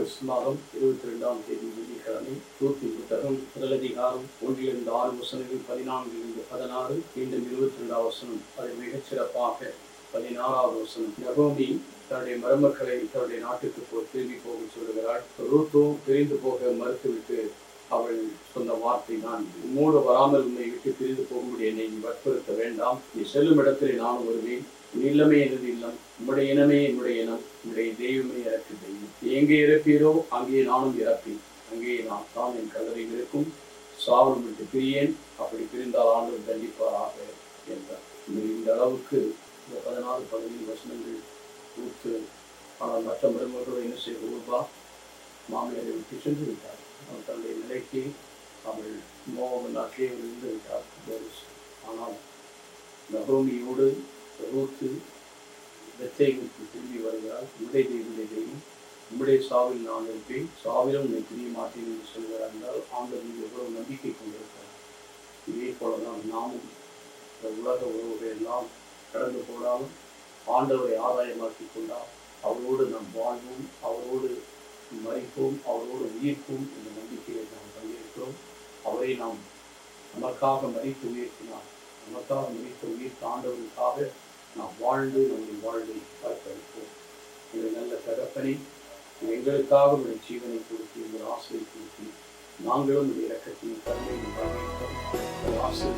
August மாதம் 22ஆம் தேதி வெள்ளிக்கிழமை ரூத்தின் புத்தகம் முதல் அதிகாரம் 1-6 வசனங்கள் 14-16, மீண்டும் 22ஆம் வசனம் அதை மிகச் சிறப்பாக 16ஆவது வசனம். நகோமி தன்னுடைய மருமக்களை தன்னுடைய நாட்டுக்கு திரும்பி போக சொல்லுகிறாள். ரூத்தோ பிரிந்து போக மறுத்துவிட்டு அவள் சொன்ன வார்த்தை தான், உம்மோடு வராமல் உன்னை விட்டு பிரிந்து போகும்படி என்னை நீ வற்புறுத்த வேண்டாம். நீ செல்லும் இடத்திலே நானும் வருவேன். உன் இல்லமே எனது இல்லம், உம்முடைய இனமே என்னுடைய இனம், உம்முடைய தெய்வமே எனக்கு தெய்வம். எங்கே இறப்பீரோ அங்கே நானும் இறப்பேன். அங்கே நான் தான் என் கல்லறையில் இருக்கும். சாவலும் விட்டு பிரியேன். அப்படி பிரிந்தால் ஆண்டவர் தண்டிப்பாராக என்றார். இந்த அளவுக்கு இந்த 14-15 வசனங்கள் கொடுத்து, ஆனால் மற்ற மருமகளோடு என்ன செய்ய ரூபா மாமியாரை விட்டு சென்று விட்டார். அவள் தன்னுடைய நிலைக்கு அவள் மோக நாட்டிலே இருந்து விட்டார். ஆனால் நகோமியோடு ரூத்து பெத்லேகேமுக்கு திரும்பி வருகிறார். உம்முடைய தெய்வம், உம்முடைய சாவில் நான் இருப்பேன், சாவிலும் உன்னை பிரிய மாட்டேன் என்று சொல்கிறார் என்றால் ஆண்டவர் மீது எவ்வளவு நம்பிக்கை கொண்டிருக்கிறார். இதே போலதான் நாமும் இந்த உலக உறவுகள் எல்லாம் கடந்து போனாலும் ஆண்டவரை ஆதாயமாக்கி கொண்டால் அவரோடு நாம் வாழ்வோம், அவரோடு மறிப்போம், அவரோடு உயிர்ப்போம் என்ற நம்பிக்கையை நாம் பங்கேற்கிறோம். அவரை நாம் நமக்காக மறித்து உயர்த்தினார். நமக்காக மறித்து உயிர்த்த ஆண்டவருக்காக நாம் வாழ்ந்து நம்முடைய வாழ்வை அர்ப்பணிப்போம். இந்த நல்ல தகப்பனை எங்களுக்காக உடைய ஜீவனை கொடுத்து எங்கள் ஆசையை கொடுத்து நாங்களும் இந்த இலக்கத்தின் கருணையை பங்கேற்றோம். ஆசை